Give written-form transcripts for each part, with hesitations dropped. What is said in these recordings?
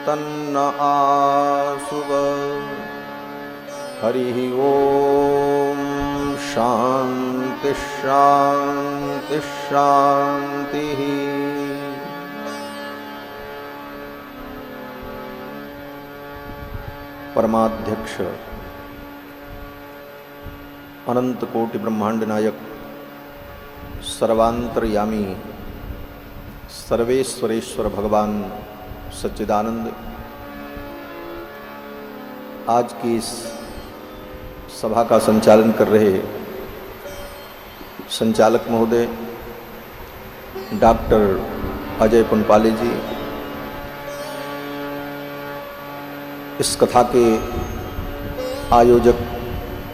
तन्न आसुव। हरि ओम शांति शांति शांति। परमाध्यक्ष अनंत कोटि ब्रह्मांड नायक सर्वांतरयामी सर्वेश्वरेश्वर भगवान सच्चिदानंद आज की इस सभा का संचालन कर रहे संचालक महोदय डॉक्टर अजय पुनपाले जी, इस कथा के आयोजक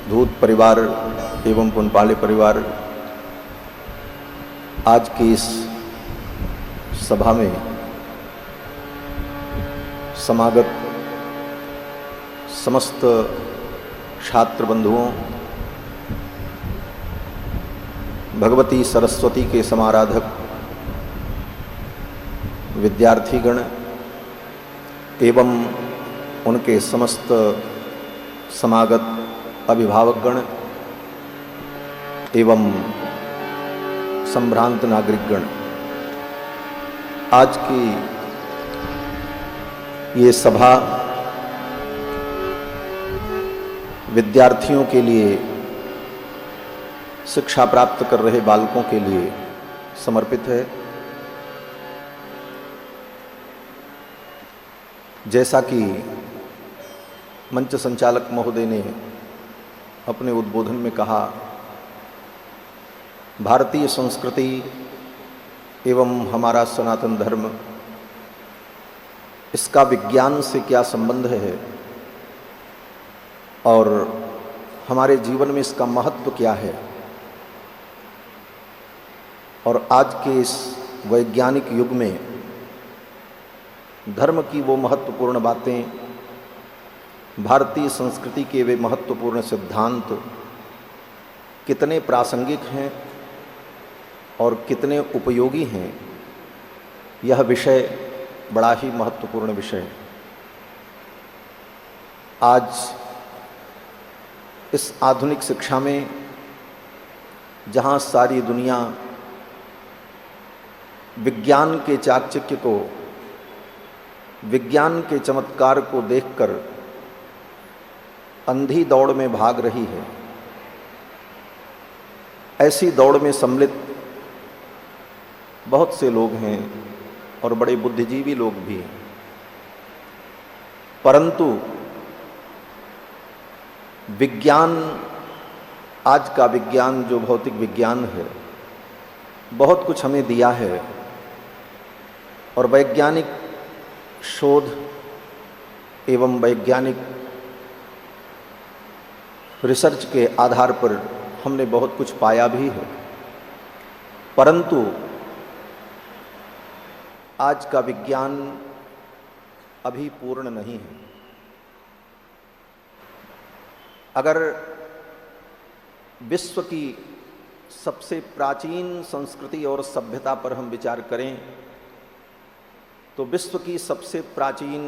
धूत परिवार एवं पुनपाले परिवार, आज की इस सभा में समागत समस्त छात्र बंधुओं, भगवती सरस्वती के समाराधक विद्यार्थीगण एवं उनके समस्त समागत अभिभावकगण एवं संभ्रांत नागरिकगण, आज की ये सभा विद्यार्थियों के लिए, शिक्षा प्राप्त कर रहे बालकों के लिए समर्पित है। जैसा कि मंच संचालक महोदय ने अपने उद्बोधन में कहा, भारतीय संस्कृति एवं हमारा सनातन धर्म, इसका विज्ञान से क्या संबंध है और हमारे जीवन में इसका महत्व क्या है। और आज के इस वैज्ञानिक युग में धर्म की वो महत्वपूर्ण बातें, भारतीय संस्कृति के वे महत्वपूर्ण सिद्धांत कितने प्रासंगिक हैं और कितने उपयोगी हैं, यह विषय बड़ा ही महत्वपूर्ण विषय है। आज इस आधुनिक शिक्षा में जहाँ सारी दुनिया विज्ञान के चाकचक्य को, विज्ञान के चमत्कार को देखकर अंधी दौड़ में भाग रही है, ऐसी दौड़ में सम्मिलित बहुत से लोग हैं और बड़े बुद्धिजीवी लोग भी हैं, परंतु विज्ञान, आज का विज्ञान जो भौतिक विज्ञान है, बहुत कुछ हमें दिया है और वैज्ञानिक शोध एवं वैज्ञानिक रिसर्च के आधार पर हमने बहुत कुछ पाया भी है, परंतु आज का विज्ञान अभी पूर्ण नहीं है। अगर विश्व की सबसे प्राचीन संस्कृति और सभ्यता पर हम विचार करें तो विश्व की सबसे प्राचीन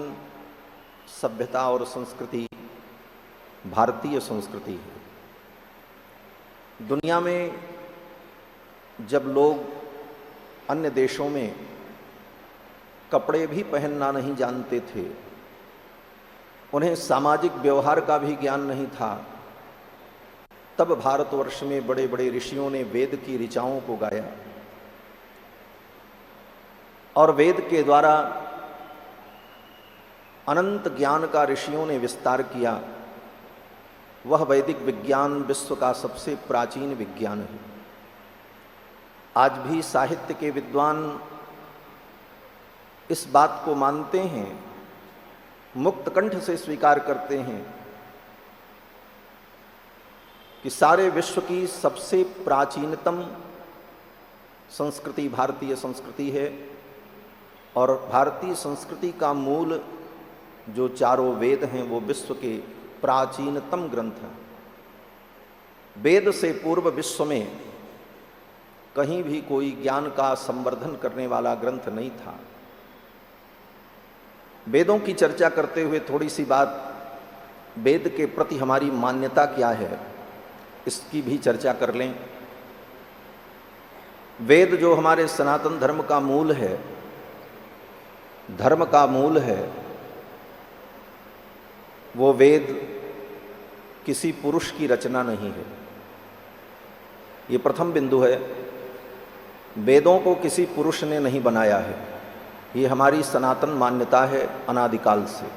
सभ्यता और संस्कृति भारतीय संस्कृति है। दुनिया में जब लोग अन्य देशों में कपड़े भी पहनना नहीं जानते थे, उन्हें सामाजिक व्यवहार का भी ज्ञान नहीं था, तब भारतवर्ष में बड़े बड़े ऋषियों ने वेद की ऋचाओं को गाया और वेद के द्वारा अनंत ज्ञान का ऋषियों ने विस्तार किया। वह वैदिक विज्ञान विश्व का सबसे प्राचीन विज्ञान है। आज भी साहित्य के विद्वान इस बात को मानते हैं, मुक्त कंठ से स्वीकार करते हैं कि सारे विश्व की सबसे प्राचीनतम संस्कृति भारतीय संस्कृति है और भारतीय संस्कृति का मूल जो चारों वेद हैं वो विश्व के प्राचीनतम ग्रंथ हैं। वेद से पूर्व विश्व में कहीं भी कोई ज्ञान का संवर्धन करने वाला ग्रंथ नहीं था। वेदों की चर्चा करते हुए थोड़ी सी बात वेद के प्रति हमारी मान्यता क्या है इसकी भी चर्चा कर लें। वेद जो हमारे सनातन धर्म का मूल है, धर्म का मूल है, वो वेद किसी पुरुष की रचना नहीं है। ये प्रथम बिंदु है। वेदों को किसी पुरुष ने नहीं बनाया है, ये हमारी सनातन मान्यता है अनादिकाल से।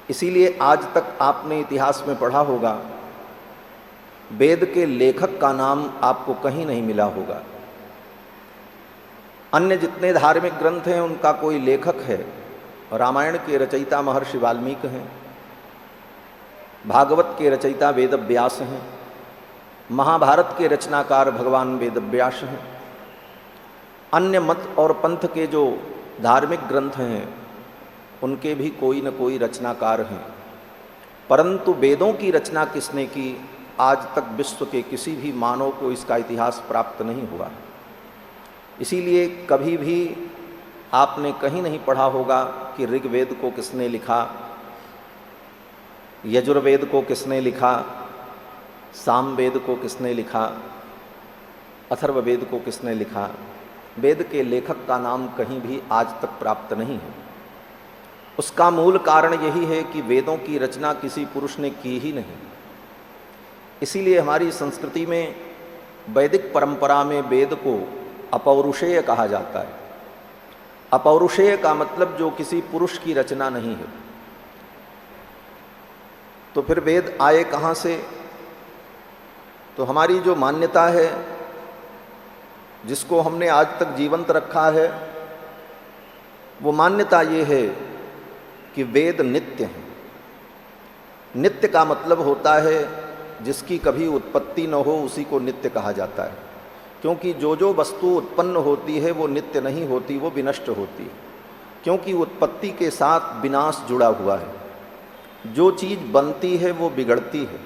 इसीलिए आज तक आपने इतिहास में पढ़ा होगा, वेद के लेखक का नाम आपको कहीं नहीं मिला होगा। अन्य जितने धार्मिक ग्रंथ हैं उनका कोई लेखक है। रामायण के रचयिता महर्षि वाल्मीकि हैं, भागवत के रचयिता वेद व्यास हैं, महाभारत के रचनाकार भगवान वेद व्यास हैं। अन्य मत और पंथ के जो धार्मिक ग्रंथ हैं उनके भी कोई न कोई रचनाकार हैं, परंतु वेदों की रचना किसने की, आज तक विश्व के किसी भी मानव को इसका इतिहास प्राप्त नहीं हुआ। इसीलिए कभी भी आपने कहीं नहीं पढ़ा होगा कि ऋग्वेद को किसने लिखा, यजुर्वेद को किसने लिखा, सामवेद को किसने लिखा, अथर्ववेद को किसने लिखा। वेद के लेखक का नाम कहीं भी आज तक प्राप्त नहीं है। उसका मूल कारण यही है कि वेदों की रचना किसी पुरुष ने की ही नहीं। इसीलिए हमारी संस्कृति में वैदिक परंपरा में वेद को अपौरुषेय कहा जाता है। अपौरुषेय का मतलब जो किसी पुरुष की रचना नहीं है। तो फिर वेद आए कहाँ से? तो हमारी जो मान्यता है, जिसको हमने आज तक जीवंत रखा है, वो मान्यता ये है कि वेद नित्य हैं। नित्य का मतलब होता है जिसकी कभी उत्पत्ति न हो उसी को नित्य कहा जाता है। क्योंकि जो वस्तु उत्पन्न होती है वो नित्य नहीं होती, वो विनष्ट होती है। क्योंकि उत्पत्ति के साथ विनाश जुड़ा हुआ है। जो चीज़ बनती है वो बिगड़ती है,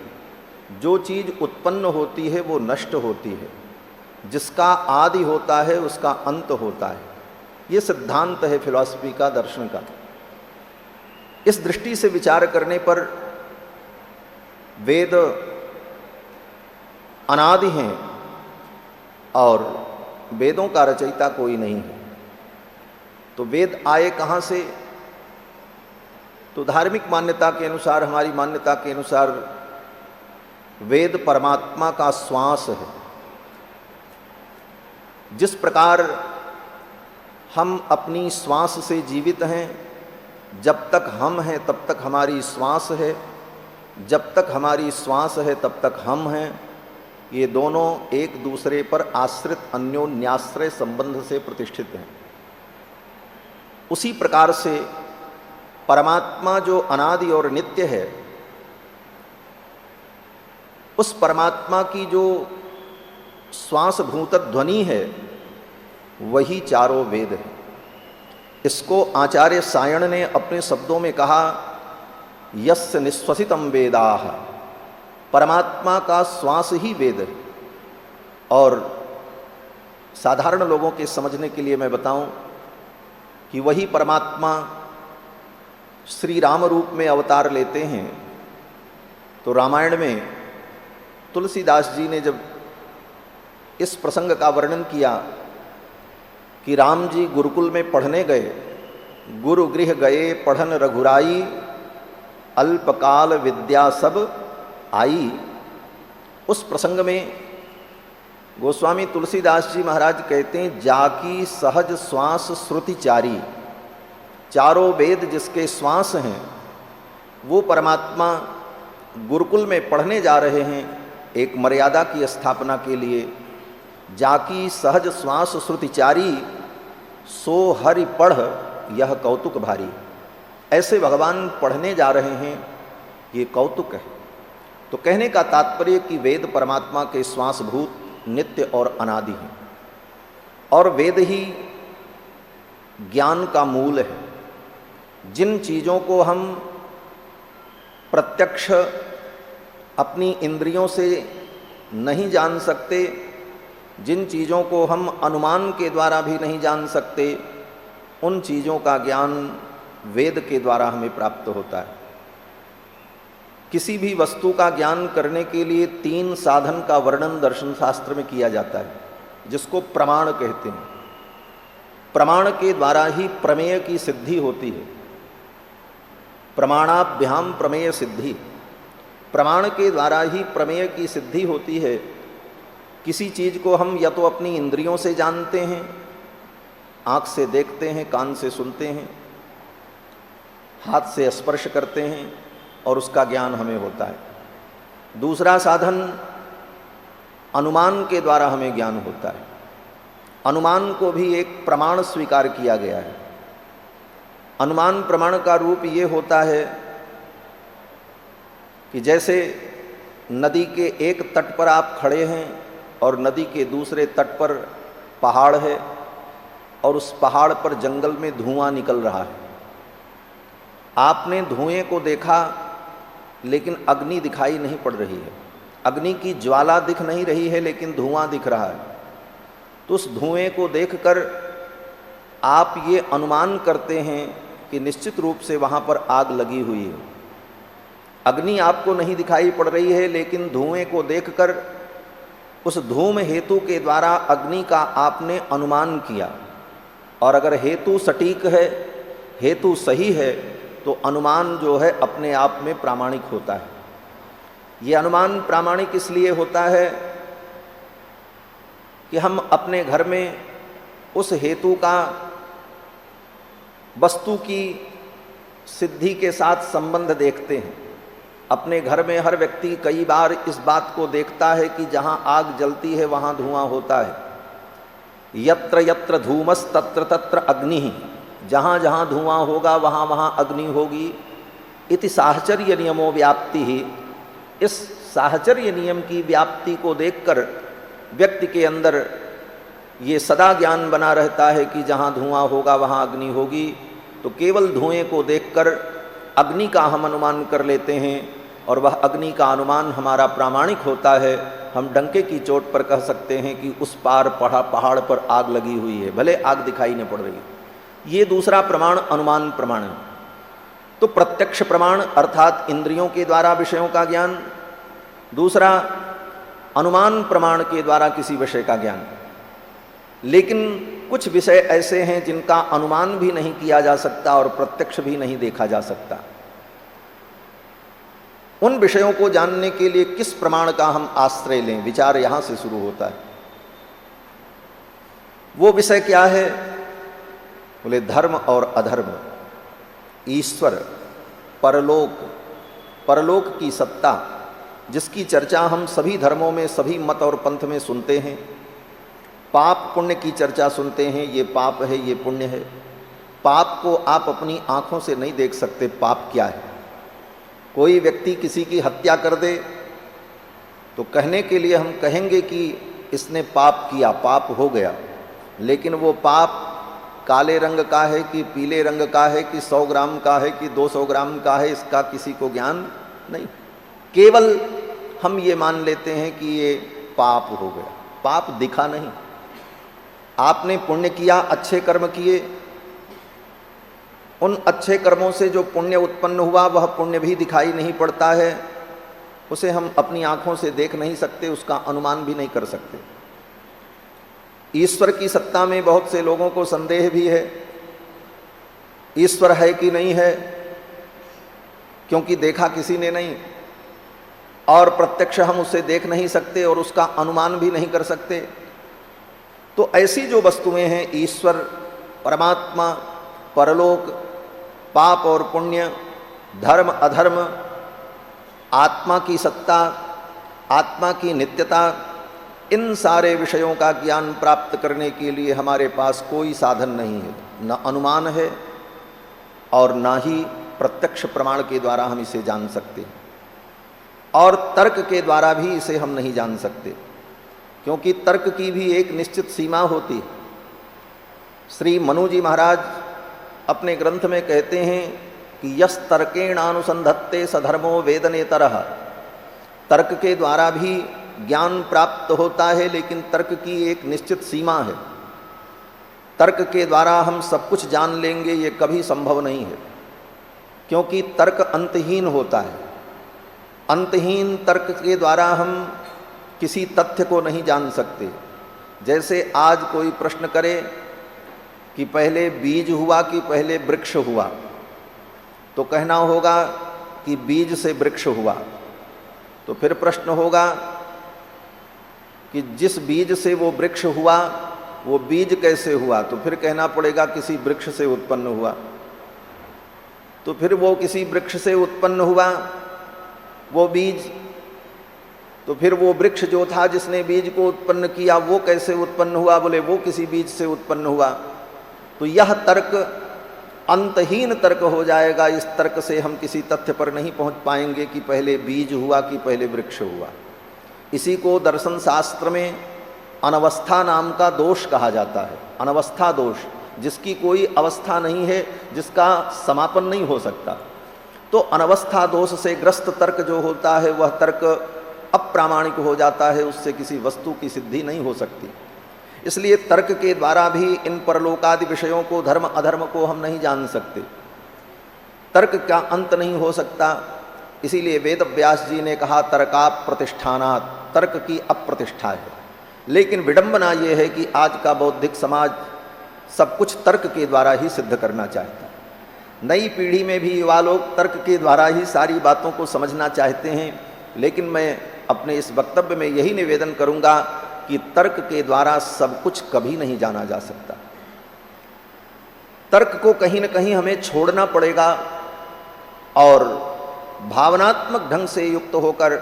जो चीज़ उत्पन्न होती है वो नष्ट होती है। जिसका आदि होता है उसका अंत होता है। ये सिद्धांत है फिलॉसफी का, दर्शन का। इस दृष्टि से विचार करने पर वेद अनादि हैं और वेदों का रचयिता कोई नहीं है। तो वेद आए कहाँ से? तो धार्मिक मान्यता के अनुसार, हमारी मान्यता के अनुसार, वेद परमात्मा का श्वास है। जिस प्रकार हम अपनी श्वास से जीवित हैं, जब तक हम हैं तब तक हमारी श्वास है, जब तक हमारी श्वास है तब तक हम हैं। ये दोनों एक दूसरे पर आश्रित अन्योन्याश्रय संबंध से प्रतिष्ठित हैं। उसी प्रकार से परमात्मा जो अनादि और नित्य है, उस परमात्मा की जो श्वासभूत ध्वनि है वही चारों वेद है। इसको आचार्य सायण ने अपने शब्दों में कहा, यस्य निश्वसितम वेदाः, परमात्मा का श्वास ही वेद है। और साधारण लोगों के समझने के लिए मैं बताऊं कि वही परमात्मा श्री राम रूप में अवतार लेते हैं। तो रामायण में तुलसीदास जी ने जब इस प्रसंग का वर्णन किया कि राम जी गुरुकुल में पढ़ने गए, गुरु गृह गए पढ़न रघुराई, अल्पकाल विद्या सब आई। उस प्रसंग में गोस्वामी तुलसीदास जी महाराज कहते हैं, जाकी सहज श्वास श्रुति चारी। चारों वेद जिसके श्वास हैं वो परमात्मा गुरुकुल में पढ़ने जा रहे हैं एक मर्यादा की स्थापना के लिए। जाकी सहज श्वास श्रुति चारी, सो हरि पढ़ यह कौतुक भारी। ऐसे भगवान पढ़ने जा रहे हैं, ये कौतुक है। तो कहने का तात्पर्य कि वेद परमात्मा के श्वासभूत नित्य और अनादि हैं, और वेद ही ज्ञान का मूल है। जिन चीज़ों को हम प्रत्यक्ष अपनी इंद्रियों से नहीं जान सकते, जिन चीज़ों को हम अनुमान के द्वारा भी नहीं जान सकते, उन चीज़ों का ज्ञान वेद के द्वारा हमें प्राप्त होता है। किसी भी वस्तु का ज्ञान करने के लिए 3 साधन का वर्णन दर्शन शास्त्र में किया जाता है, जिसको प्रमाण कहते हैं। प्रमाण के द्वारा ही प्रमेय की सिद्धि होती है। प्रमाणाभ्याम प्रमेय सिद्धि, प्रमाण के द्वारा ही प्रमेय की सिद्धि होती है। किसी चीज़ को हम या तो अपनी इंद्रियों से जानते हैं, आँख से देखते हैं, कान से सुनते हैं, हाथ से स्पर्श करते हैं और उसका ज्ञान हमें होता है। दूसरा साधन अनुमान के द्वारा हमें ज्ञान होता है। अनुमान को भी एक प्रमाण स्वीकार किया गया है। अनुमान प्रमाण का रूप ये होता है कि जैसे नदी के एक तट पर आप खड़े हैं और नदी के दूसरे तट पर पहाड़ है और उस पहाड़ पर जंगल में धुआं निकल रहा है। आपने धुएं को देखा लेकिन अग्नि दिखाई नहीं पड़ रही है, अग्नि की ज्वाला दिख नहीं रही है लेकिन धुआं दिख रहा है। तो उस धुएं को देखकर आप ये अनुमान करते हैं कि निश्चित रूप से वहाँ पर आग लगी हुई है। अग्नि आपको नहीं दिखाई पड़ रही है लेकिन धुएं को देखकर उस धूम हेतु के द्वारा अग्नि का आपने अनुमान किया, और अगर हेतु सटीक है, हेतु सही है, तो अनुमान जो है अपने आप में प्रामाणिक होता है। ये अनुमान प्रामाणिक इसलिए होता है कि हम अपने घर में उस हेतु का वस्तु की सिद्धि के साथ संबंध देखते हैं। अपने घर में हर व्यक्ति कई बार इस बात को देखता है कि जहाँ आग जलती है वहाँ धुआं होता है। यत्र यत्र धूमस तत्र तत्र अग्नि, जहाँ जहाँ धुआं होगा वहाँ वहाँ अग्नि होगी। इति साहचर्य नियमो व्याप्ति ही, इस साहचर्य नियम की व्याप्ति को देखकर व्यक्ति के अंदर ये सदा ज्ञान बना रहता है कि जहाँ धुआं होगा वहाँ अग्नि होगी। तो केवल धुएं को देखकर अग्नि का हम अनुमान कर लेते हैं और वह अग्नि का अनुमान हमारा प्रामाणिक होता है। हम डंके की चोट पर कह सकते हैं कि उस पार पहाड़ पर आग लगी हुई है, भले आग दिखाई नहीं पड़ रही है। ये दूसरा प्रमाण अनुमान प्रमाण है। तो प्रत्यक्ष प्रमाण अर्थात इंद्रियों के द्वारा विषयों का ज्ञान, दूसरा अनुमान प्रमाण के द्वारा किसी विषय का ज्ञान। लेकिन कुछ विषय ऐसे हैं जिनका अनुमान भी नहीं किया जा सकता और प्रत्यक्ष भी नहीं देखा जा सकता। उन विषयों को जानने के लिए किस प्रमाण का हम आश्रय लें, विचार यहां से शुरू होता है। वो विषय क्या है? बोले धर्म और अधर्म, ईश्वर, परलोक, परलोक की सत्ता, जिसकी चर्चा हम सभी धर्मों में, सभी मत और पंथ में सुनते हैं। पाप पुण्य की चर्चा सुनते हैं, ये पाप है, ये पुण्य है। पाप को आप अपनी आँखों से नहीं देख सकते, पाप क्या है। कोई व्यक्ति किसी की हत्या कर दे तो कहने के लिए हम कहेंगे कि इसने पाप किया, पाप हो गया, लेकिन वो पाप काले रंग का है कि पीले रंग का है कि 100 ग्राम का है कि 200 ग्राम का है, इसका किसी को ज्ञान नहीं। केवल हम ये मान लेते हैं कि ये पाप हो गया, पाप दिखा नहीं। आपने पुण्य किया, अच्छे कर्म किए, उन अच्छे कर्मों से जो पुण्य उत्पन्न हुआ वह पुण्य भी दिखाई नहीं पड़ता है, उसे हम अपनी आँखों से देख नहीं सकते, उसका अनुमान भी नहीं कर सकते। ईश्वर की सत्ता में बहुत से लोगों को संदेह भी है, ईश्वर है कि नहीं है, क्योंकि देखा किसी ने नहीं और प्रत्यक्ष हम उसे देख नहीं सकते और उसका अनुमान भी नहीं कर सकते। तो ऐसी जो वस्तुएं हैं, ईश्वर, परमात्मा, परलोक, पाप और पुण्य, धर्म अधर्म, आत्मा की सत्ता, आत्मा की नित्यता, इन सारे विषयों का ज्ञान प्राप्त करने के लिए हमारे पास कोई साधन नहीं है। न अनुमान है और ना ही प्रत्यक्ष प्रमाण के द्वारा हम इसे जान सकते हैं, और तर्क के द्वारा भी इसे हम नहीं जान सकते, क्योंकि तर्क की भी एक निश्चित सीमा होती है। श्री मनु जी महाराज अपने ग्रंथ में कहते हैं कि यस तर्केणानुसंधत्ते सधर्मो वेदनेतरः। तर्क के द्वारा भी ज्ञान प्राप्त होता है, लेकिन तर्क की एक निश्चित सीमा है। तर्क के द्वारा हम सब कुछ जान लेंगे ये कभी संभव नहीं है, क्योंकि तर्क अंतहीन होता है। अंतहीन तर्क के द्वारा हम किसी तथ्य को नहीं जान सकते। जैसे आज कोई प्रश्न करे कि पहले बीज हुआ कि पहले वृक्ष हुआ, तो कहना होगा कि बीज से वृक्ष हुआ। तो फिर प्रश्न होगा कि जिस बीज से वो वृक्ष हुआ वो बीज कैसे हुआ, तो फिर कहना पड़ेगा किसी वृक्ष से उत्पन्न हुआ। तो फिर वो किसी वृक्ष से उत्पन्न हुआ वो बीज, तो फिर वो वृक्ष जो था जिसने बीज को उत्पन्न किया वो कैसे उत्पन्न हुआ, बोले वो किसी बीज से उत्पन्न हुआ। तो यह तर्क अंतहीन तर्क हो जाएगा। इस तर्क से हम किसी तथ्य पर नहीं पहुंच पाएंगे कि पहले बीज हुआ कि पहले वृक्ष हुआ। इसी को दर्शन शास्त्र में अनवस्था नाम का दोष कहा जाता है। अनवस्था दोष, जिसकी कोई अवस्था नहीं है, जिसका समापन नहीं हो सकता। तो अनवस्था दोष से ग्रस्त तर्क जो होता है वह तर्क अप्रामाणिक हो जाता है, उससे किसी वस्तु की सिद्धि नहीं हो सकती। इसलिए तर्क के द्वारा भी इन परलोकादि विषयों को, धर्म अधर्म को हम नहीं जान सकते। तर्क का अंत नहीं हो सकता। इसीलिए वेद व्यास जी ने कहा तर्का प्रतिष्ठानात्, तर्क की अप्रतिष्ठा है। लेकिन विडंबना ये है कि आज का बौद्धिक समाज सब कुछ तर्क के द्वारा ही सिद्ध करना चाहता है। नई पीढ़ी में भी युवा लोग तर्क के द्वारा ही सारी बातों को समझना चाहते हैं। लेकिन मैं अपने इस वक्तव्य में यही निवेदन करूंगा कि तर्क के द्वारा सब कुछ कभी नहीं जाना जा सकता। तर्क को कहीं न कहीं हमें छोड़ना पड़ेगा और भावनात्मक ढंग से युक्त होकर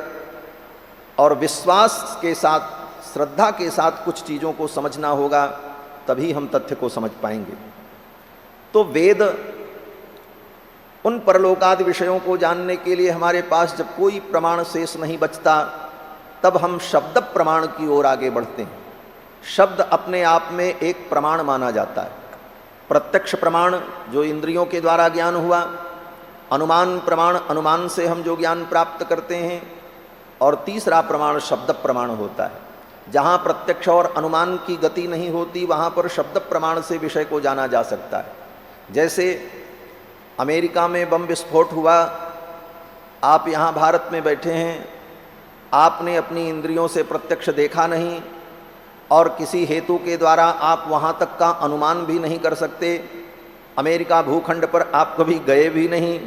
और विश्वास के साथ, श्रद्धा के साथ कुछ चीज़ों को समझना होगा, तभी हम तथ्य को समझ पाएंगे। तो वेद, उन परलोकादि विषयों को जानने के लिए हमारे पास जब कोई प्रमाण शेष नहीं बचता, तब हम शब्द प्रमाण की ओर आगे बढ़ते हैं। शब्द अपने आप में एक प्रमाण माना जाता है। प्रत्यक्ष प्रमाण जो इंद्रियों के द्वारा ज्ञान हुआ, अनुमान प्रमाण, अनुमान से हम जो ज्ञान प्राप्त करते हैं, और तीसरा प्रमाण शब्द प्रमाण होता है। जहाँ प्रत्यक्ष और अनुमान की गति नहीं होती वहाँ पर शब्द प्रमाण से विषय को जाना जा सकता है। जैसे अमेरिका में बम विस्फोट हुआ, आप यहाँ भारत में बैठे हैं, आपने अपनी इंद्रियों से प्रत्यक्ष देखा नहीं और किसी हेतु के द्वारा आप वहाँ तक का अनुमान भी नहीं कर सकते। अमेरिका भूखंड पर आप कभी गए भी नहीं,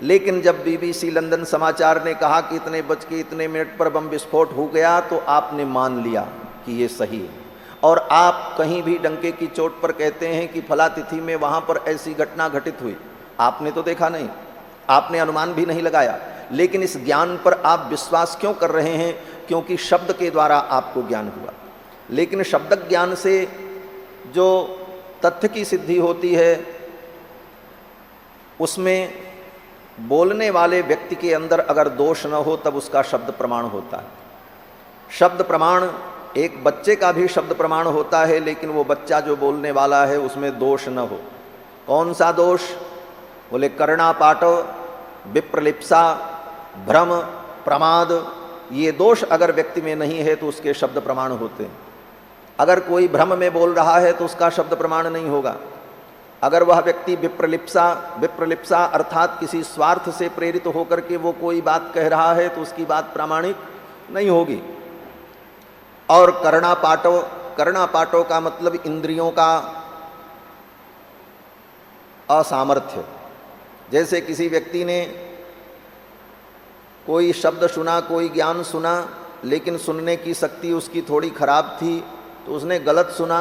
लेकिन जब BBC लंदन समाचार ने कहा कि इतने बज के इतने मिनट पर बम विस्फोट हो गया, तो आपने मान लिया कि ये सही है। और आप कहीं भी डंके की चोट पर कहते हैं कि फला तिथि में वहाँ पर ऐसी घटना घटित हुई, आपने तो देखा नहीं, आपने अनुमान भी नहीं लगाया, लेकिन इस ज्ञान पर आप विश्वास क्यों कर रहे हैं? क्योंकि शब्द के द्वारा आपको ज्ञान हुआ। लेकिन शब्द ज्ञान से जो तथ्य की सिद्धि होती है, उसमें बोलने वाले व्यक्ति के अंदर अगर दोष न हो तब उसका शब्द प्रमाण होता है। शब्द प्रमाण, एक बच्चे का भी शब्द प्रमाण होता है, लेकिन वो बच्चा जो बोलने वाला है उसमें दोष न हो। कौन सा दोष? बोले कर्णापाट, विप्रलिप्सा, भ्रम, प्रमाद, ये दोष अगर व्यक्ति में नहीं है तो उसके शब्द प्रमाण होते हैं। अगर कोई भ्रम में बोल रहा है तो उसका शब्द प्रमाण नहीं होगा। अगर वह व्यक्ति विप्रलिप्सा अर्थात किसी स्वार्थ से प्रेरित होकर के वो कोई बात कह रहा है तो उसकी बात प्रामाणिक नहीं होगी। और कर्णापाटो का मतलब इंद्रियों का असामर्थ्य। जैसे किसी व्यक्ति ने कोई शब्द सुना, कोई ज्ञान सुना, लेकिन सुनने की शक्ति उसकी थोड़ी खराब थी, तो उसने गलत सुना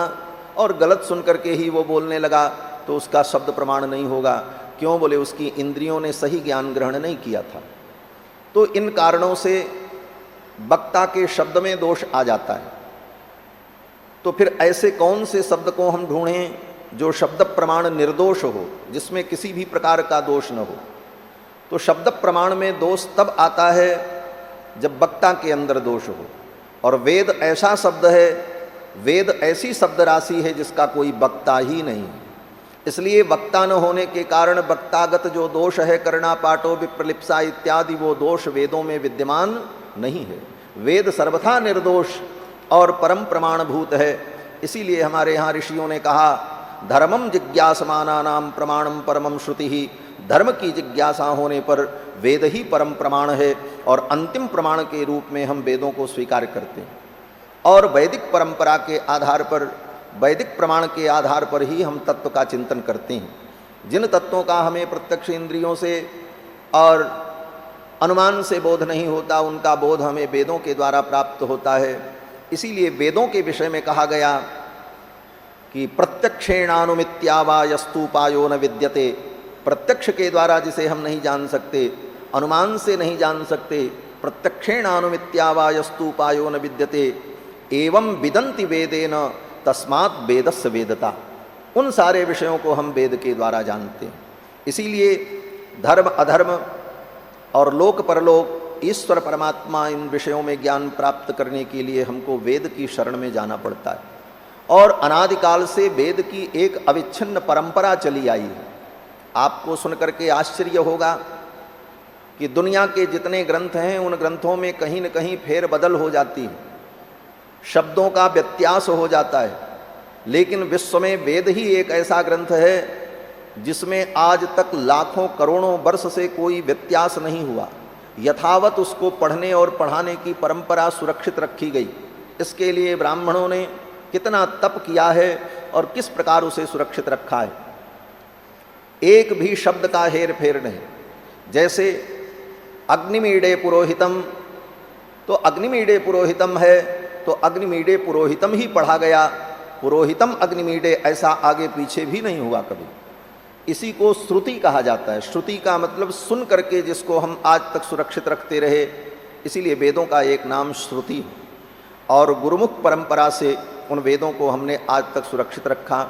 और गलत सुन करके ही वो बोलने लगा, तो उसका शब्द प्रमाण नहीं होगा। क्यों? बोले उसकी इंद्रियों ने सही ज्ञान ग्रहण नहीं किया था। तो इन कारणों से वक्ता के शब्द में दोष आ जाता है। तो फिर ऐसे कौन से शब्द को हम ढूंढें जो शब्द प्रमाण निर्दोष हो, जिसमें किसी भी प्रकार का दोष न हो? तो शब्द प्रमाण में दोष तब आता है जब वक्ता के अंदर दोष हो। और वेद ऐसा शब्द है, वेद ऐसी शब्द राशि है जिसका कोई वक्ता ही नहीं है। इसलिए वक्ता न होने के कारण वक्तागत जो दोष है, कर्णापाटो, विप्रलिप्सा इत्यादि, वो दोष वेदों में विद्यमान नहीं है। वेद सर्वथा निर्दोष और परम प्रमाणभूत है। इसीलिए हमारे यहाँ ऋषियों ने कहा धर्मम जिज्ञासमानानाम प्रमाणम परमम श्रुति ही। धर्म की जिज्ञासा होने पर वेद ही परम प्रमाण है और अंतिम प्रमाण के रूप में हम वेदों को स्वीकार करते हैं। और वैदिक परंपरा के आधार पर, वैदिक प्रमाण के आधार पर ही हम तत्व का चिंतन करते हैं। जिन तत्वों का हमें प्रत्यक्ष इंद्रियों से और अनुमान से बोध नहीं होता, उनका बोध हमें वेदों के द्वारा प्राप्त होता है। इसीलिए वेदों के विषय में कहा गया कि प्रत्यक्षेणानुमित्यावा यस्तुपायो न विद्यते। प्रत्यक्ष के द्वारा जिसे हम नहीं जान सकते, अनुमान से नहीं जान सकते, प्रत्यक्षेणानुमित्यावा यस्तुपायो न विद्यते एवं विदन्ति वेदेन तस्मात् वेदस्य वेदता। उन सारे विषयों को हम वेद के द्वारा जानते हैं। इसीलिए धर्म अधर्म और लोक परलोक, ईश्वर परमात्मा, इन विषयों में ज्ञान प्राप्त करने के लिए हमको वेद की शरण में जाना पड़ता है। और अनादिकाल से वेद की एक अविच्छिन्न परंपरा चली आई है। आपको सुनकर के आश्चर्य होगा कि दुनिया के जितने ग्रंथ हैं उन ग्रंथों में कहीं न कहीं फेरबदल हो जाती है, शब्दों का व्यत्यास हो जाता है, लेकिन विश्व में वेद ही एक ऐसा ग्रंथ है जिसमें आज तक लाखों करोड़ों वर्ष से कोई व्यत्यास नहीं हुआ। यथावत उसको पढ़ने और पढ़ाने की परंपरा सुरक्षित रखी गई। इसके लिए ब्राह्मणों ने कितना तप किया है और किस प्रकार उसे सुरक्षित रखा है। एक भी शब्द का हेर फेर नहीं। जैसे अग्निमीडे पुरोहितम, तो अग्निमीडे पुरोहितम है तो अग्निमीडे पुरोहितम ही पढ़ा गया। पुरोहितम अग्निमीडे ऐसा आगे पीछे भी नहीं हुआ कभी। इसी को श्रुति कहा जाता है। श्रुति का मतलब सुन करके जिसको हम आज तक सुरक्षित रखते रहे, इसीलिए वेदों का एक नाम श्रुति है। और गुरुमुख परंपरा से उन वेदों को हमने आज तक सुरक्षित रखा।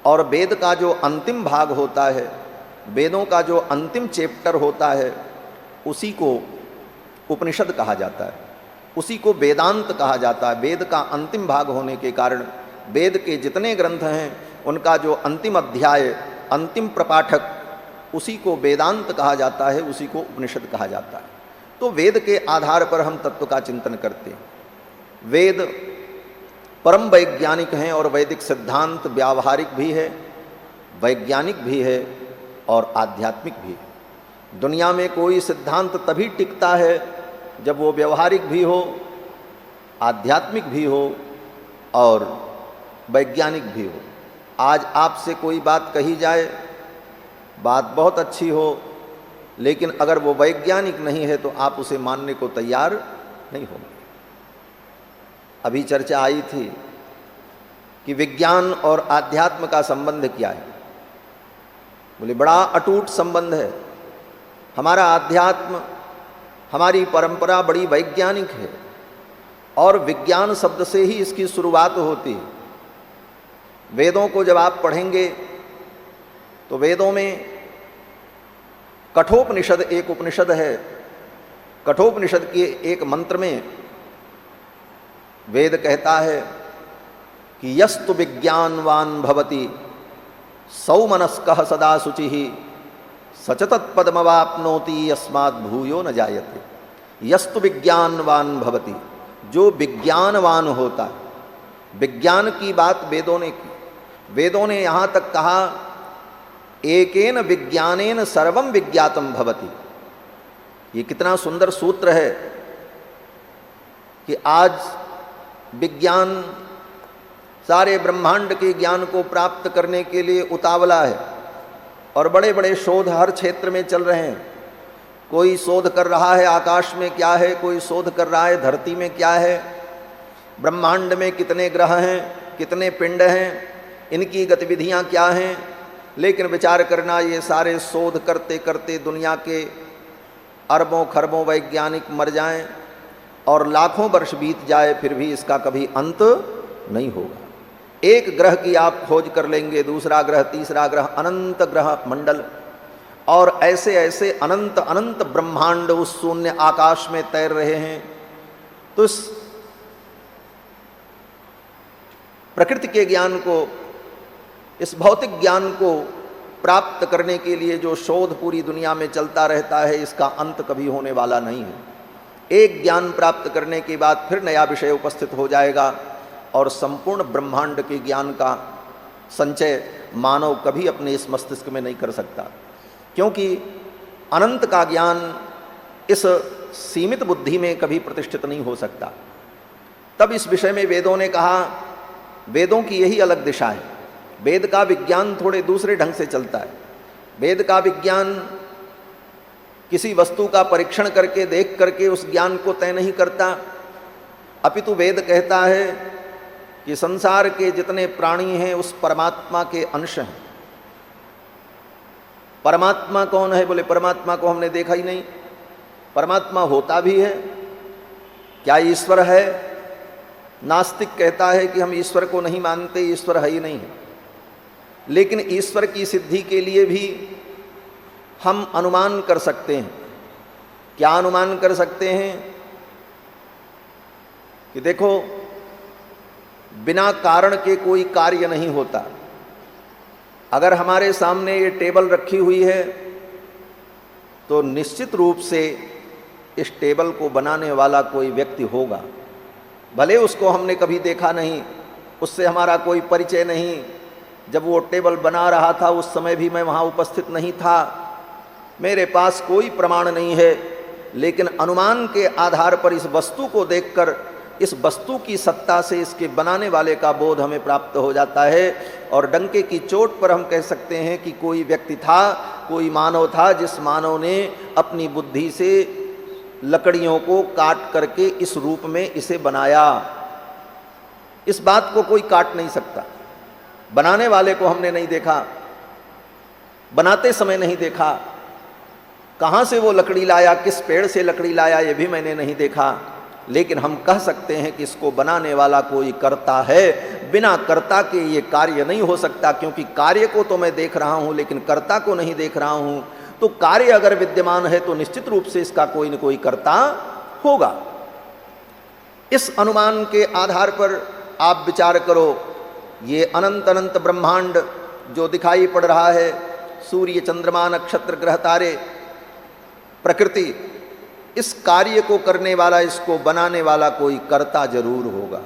और वेद का जो अंतिम भाग होता है, वेदों का जो अंतिम चैप्टर होता है, उसी को उपनिषद कहा जाता है, उसी को वेदांत कहा जाता है। वेद का अंतिम भाग होने के कारण वेद के जितने ग्रंथ हैं उनका जो अंतिम अध्याय, अंतिम प्रपाठक, उसी को वेदांत कहा जाता है, उसी को उपनिषद कहा जाता है। तो वेद के आधार पर हम तत्व का चिंतन करते हैं। वेद परम वैज्ञानिक हैं और वैदिक सिद्धांत व्यावहारिक भी है, वैज्ञानिक भी है और आध्यात्मिक भी है। दुनिया में कोई सिद्धांत तभी टिकता है जब वो व्यवहारिक भी हो, आध्यात्मिक भी हो और वैज्ञानिक भी हो। आज आपसे कोई बात कही जाए, बात बहुत अच्छी हो, लेकिन अगर वो वैज्ञानिक नहीं है तो आप उसे मानने को तैयार नहीं होंगे। अभी चर्चा आई थी कि विज्ञान और आध्यात्म का संबंध क्या है। बोले बड़ा अटूट संबंध है। हमारा आध्यात्म, हमारी परंपरा बड़ी वैज्ञानिक है और विज्ञान शब्द से ही इसकी शुरुआत होती है। वेदों को जब आप पढ़ेंगे तो वेदों में कठोपनिषद एक उपनिषद है। कठोपनिषद के एक मंत्र में वेद कहता है कि यस्तु विज्ञानवान भवति सौमनस्कः सदा शुचिः सच तत्पदमवाप्नोति यस्मात् भूयो न जायते। यस्तु विज्ञानवान भवति, जो विज्ञानवान होता है। विज्ञान की बात वेदों ने की। वेदों ने यहाँ तक कहा एकेन विज्ञानेन सर्वं विज्ञातम भवति। ये कितना सुंदर सूत्र है कि आज विज्ञान सारे ब्रह्मांड के ज्ञान को प्राप्त करने के लिए उतावला है और बड़े बड़े शोध हर क्षेत्र में चल रहे हैं। कोई शोध कर रहा है आकाश में क्या है, कोई शोध कर रहा है धरती में क्या है, ब्रह्मांड में कितने ग्रह हैं, कितने पिंड हैं, इनकी गतिविधियां क्या हैं। लेकिन विचार करना, ये सारे शोध करते करते दुनिया के अरबों खरबों वैज्ञानिक मर जाएं और लाखों वर्ष बीत जाए, फिर भी इसका कभी अंत नहीं होगा। एक ग्रह की आप खोज कर लेंगे, दूसरा ग्रह, तीसरा ग्रह, अनंत ग्रह मंडल और ऐसे ऐसे अनंत अनंत ब्रह्मांड उस शून्य आकाश में तैर रहे हैं। तो इस प्रकृति के ज्ञान को, इस भौतिक ज्ञान को प्राप्त करने के लिए जो शोध पूरी दुनिया में चलता रहता है, इसका अंत कभी होने वाला नहीं है। एक ज्ञान प्राप्त करने के बाद फिर नया विषय उपस्थित हो जाएगा और संपूर्ण ब्रह्मांड के ज्ञान का संचय मानव कभी अपने इस मस्तिष्क में नहीं कर सकता, क्योंकि अनंत का ज्ञान इस सीमित बुद्धि में कभी प्रतिष्ठित नहीं हो सकता। तब इस विषय में वेदों ने कहा, वेदों की यही अलग दिशा है। वेद का विज्ञान थोड़े दूसरे ढंग से चलता है। वेद का विज्ञान किसी वस्तु का परीक्षण करके देख करके उस ज्ञान को तय नहीं करता, अपितु वेद कहता है कि संसार के जितने प्राणी हैं उस परमात्मा के अंश हैं। परमात्मा कौन है? बोले परमात्मा को हमने देखा ही नहीं। परमात्मा होता भी है क्या? ईश्वर है? नास्तिक कहता है कि हम ईश्वर को नहीं मानते, ईश्वर है ही नहीं है। लेकिन ईश्वर की सिद्धि के लिए भी हम अनुमान कर सकते हैं। क्या अनुमान कर सकते हैं? कि देखो, बिना कारण के कोई कार्य नहीं होता। अगर हमारे सामने ये टेबल रखी हुई है तो निश्चित रूप से इस टेबल को बनाने वाला कोई व्यक्ति होगा। भले उसको हमने कभी देखा नहीं, उससे हमारा कोई परिचय नहीं। जब वो टेबल बना रहा था उस समय भी मैं वहाँ उपस्थित नहीं था, मेरे पास कोई प्रमाण नहीं है, लेकिन अनुमान के आधार पर इस वस्तु को देखकर इस वस्तु की सत्ता से इसके बनाने वाले का बोध हमें प्राप्त हो जाता है। और डंके की चोट पर हम कह सकते हैं कि कोई व्यक्ति था, कोई मानव था, जिस मानव ने अपनी बुद्धि से लकड़ियों को काट करके इस रूप में इसे बनाया। इस बात को कोई काट नहीं सकता। बनाने वाले को हमने नहीं देखा, बनाते समय नहीं देखा, कहाँ से वो लकड़ी लाया, किस पेड़ से लकड़ी लाया, ये भी मैंने नहीं देखा। लेकिन हम कह सकते हैं कि इसको बनाने वाला कोई कर्ता है। बिना कर्ता के ये कार्य नहीं हो सकता, क्योंकि कार्य को तो मैं देख रहा हूँ लेकिन कर्ता को नहीं देख रहा हूँ। तो कार्य अगर विद्यमान है तो निश्चित रूप से इसका कोई न कोई कर्ता होगा। इस अनुमान के आधार पर आप विचार करो, ये अनंत अनंत ब्रह्मांड जो दिखाई पड़ रहा है, सूर्य, चंद्रमा, नक्षत्र, ग्रह, तारे, प्रकृति, इस कार्य को करने वाला, इसको बनाने वाला कोई कर्ता जरूर होगा।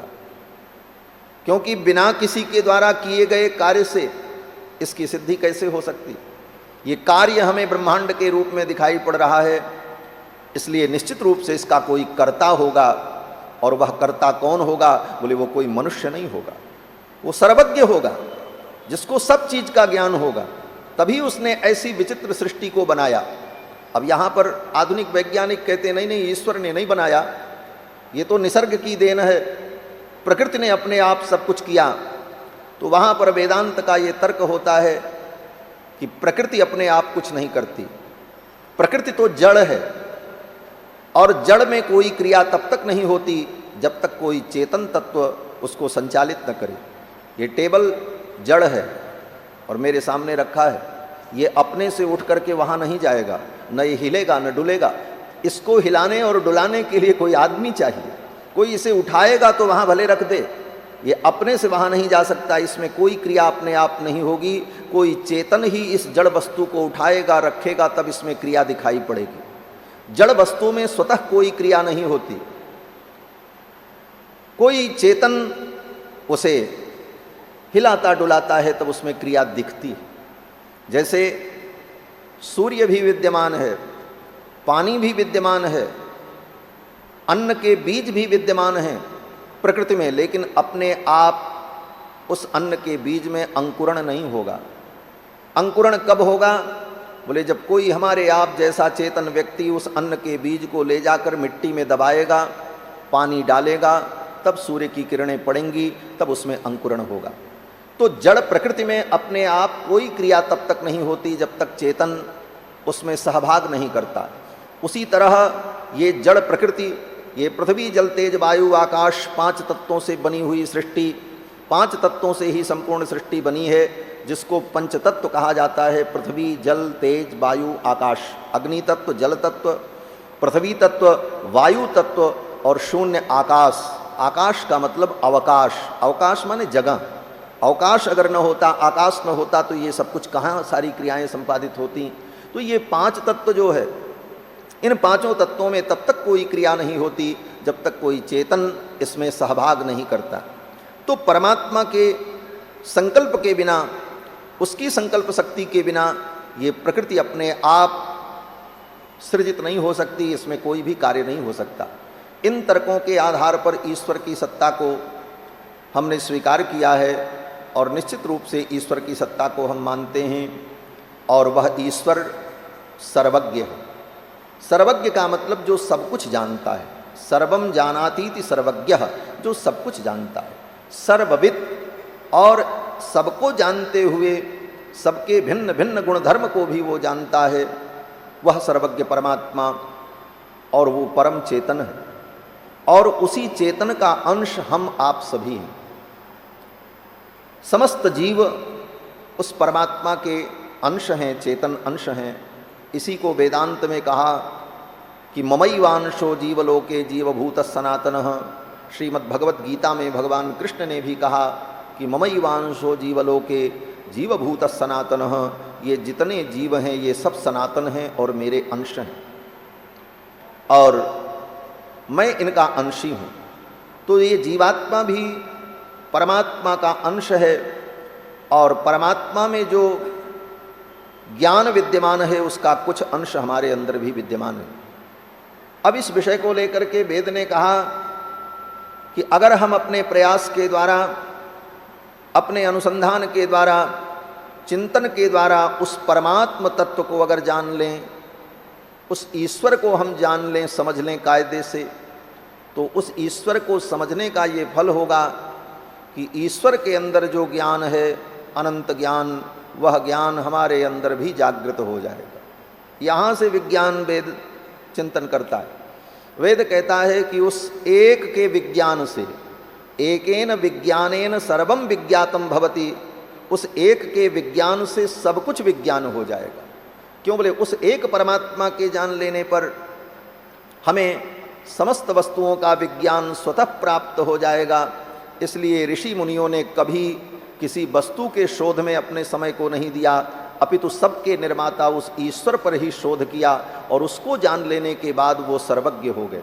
क्योंकि बिना किसी के द्वारा किए गए कार्य से इसकी सिद्धि कैसे हो सकती? ये कार्य हमें ब्रह्मांड के रूप में दिखाई पड़ रहा है, इसलिए निश्चित रूप से इसका कोई कर्ता होगा। और वह कर्ता कौन होगा? बोले वो कोई मनुष्य नहीं होगा, वो सर्वज्ञ होगा, जिसको सब चीज का ज्ञान होगा। तभी उसने ऐसी विचित्र सृष्टि को बनाया। अब यहाँ पर आधुनिक वैज्ञानिक कहते नहीं नहीं, ईश्वर ने नहीं बनाया, ये तो निसर्ग की देन है, प्रकृति ने अपने आप सब कुछ किया। तो वहाँ पर वेदांत का ये तर्क होता है कि प्रकृति अपने आप कुछ नहीं करती। प्रकृति तो जड़ है, और जड़ में कोई क्रिया तब तक नहीं होती जब तक कोई चेतन तत्व उसको संचालित न करे। ये टेबल जड़ है और मेरे सामने रखा है, ये अपने से उठ करके वहाँ नहीं जाएगा, न ये हिलेगा न डुलेगा। इसको हिलाने और डुलाने के लिए कोई आदमी चाहिए, कोई इसे उठाएगा तो वहाँ भले रख दे, ये अपने से वहाँ नहीं जा सकता। इसमें कोई क्रिया अपने आप नहीं होगी, कोई चेतन ही इस जड़ वस्तु को उठाएगा, रखेगा, तब इसमें क्रिया दिखाई पड़ेगी। जड़ वस्तु में स्वतः कोई क्रिया नहीं होती, कोई चेतन उसे हिलाता डुलाता है तब उसमें क्रिया दिखती है। जैसे सूर्य भी विद्यमान है, पानी भी विद्यमान है, अन्न के बीज भी विद्यमान हैं प्रकृति में, लेकिन अपने आप उस अन्न के बीज में अंकुरण नहीं होगा। अंकुरण कब होगा? बोले जब कोई हमारे आप जैसा चेतन व्यक्ति उस अन्न के बीज को ले जाकर मिट्टी में दबाएगा, पानी डालेगा, तब सूर्य की किरणें पड़ेंगी, तब उसमें अंकुरण होगा। तो जड़ प्रकृति में अपने आप कोई क्रिया तब तक नहीं होती जब तक चेतन उसमें सहभाग नहीं करता। उसी तरह ये जड़ प्रकृति, ये पृथ्वी, जल, तेज, वायु, आकाश, 5 तत्वों से बनी हुई सृष्टि, 5 तत्वों से ही संपूर्ण सृष्टि बनी है, जिसको पंचतत्व कहा जाता है। पृथ्वी, जल, तेज, वायु, आकाश, अग्नि तत्व, जल तत्व, पृथ्वी तत्व, वायु तत्व और शून्य आकाश। आकाश का मतलब अवकाश, अवकाश माने जगह। अवकाश अगर न होता, आकाश न होता तो ये सब कुछ कहाँ सारी क्रियाएं संपादित होती। तो ये 5 तत्व जो है, इन 5 तत्वों में तब तक कोई क्रिया नहीं होती जब तक कोई चेतन इसमें सहभाग नहीं करता। तो परमात्मा के संकल्प के बिना, उसकी संकल्प शक्ति के बिना ये प्रकृति अपने आप सृजित नहीं हो सकती, इसमें कोई भी कार्य नहीं हो सकता। इन तर्कों के आधार पर ईश्वर की सत्ता को हमने स्वीकार किया है और निश्चित रूप से ईश्वर की सत्ता को हम मानते हैं, और वह ईश्वर सर्वज्ञ है। सर्वज्ञ का मतलब जो सब कुछ जानता है, सर्वम जानातीति सर्वज्ञः, जो सब कुछ जानता है, सर्वविद, और सबको जानते हुए सबके भिन्न भिन्न गुणधर्म को भी वो जानता है, वह सर्वज्ञ परमात्मा, और वो परम चेतन है, और उसी चेतन का अंश हम आप सभी हैं। समस्त जीव उस परमात्मा के अंश हैं, चेतन अंश हैं। इसी को वेदांत में कहा कि ममैवांशो जीवलोके जीवभूत सनातनः। श्रीमद् भगवत गीता में भगवान कृष्ण ने भी कहा कि ममैवांशो जीवलोके जीवभूत सनातनः, ये जितने जीव हैं ये सब सनातन हैं और मेरे अंश हैं, और मैं इनका अंशी हूँ। तो ये जीवात्मा भी परमात्मा का अंश है, और परमात्मा में जो ज्ञान विद्यमान है उसका कुछ अंश हमारे अंदर भी विद्यमान है। अब इस विषय को लेकर के वेद ने कहा कि अगर हम अपने प्रयास के द्वारा, अपने अनुसंधान के द्वारा, चिंतन के द्वारा उस परमात्म तत्व को अगर जान लें, उस ईश्वर को हम जान लें, समझ लें कायदे से, तो उस ईश्वर को समझने का ये फल होगा कि ईश्वर के अंदर जो ज्ञान है, अनंत ज्ञान, वह ज्ञान हमारे अंदर भी जागृत हो जाएगा। यहाँ से विज्ञान वेद चिंतन करता है। वेद कहता है कि उस एक के विज्ञान से, एकेन विज्ञानेन सर्वम विज्ञातम भवति, उस एक के विज्ञान से सब कुछ विज्ञान हो जाएगा। क्यों बोले? उस एक परमात्मा के जान लेने पर हमें समस्त वस्तुओं का विज्ञान स्वतः प्राप्त हो जाएगा। इसलिए ऋषि मुनियों ने कभी किसी वस्तु के शोध में अपने समय को नहीं दिया, अपितु सबके निर्माता उस ईश्वर पर ही शोध किया, और उसको जान लेने के बाद वो सर्वज्ञ हो गए।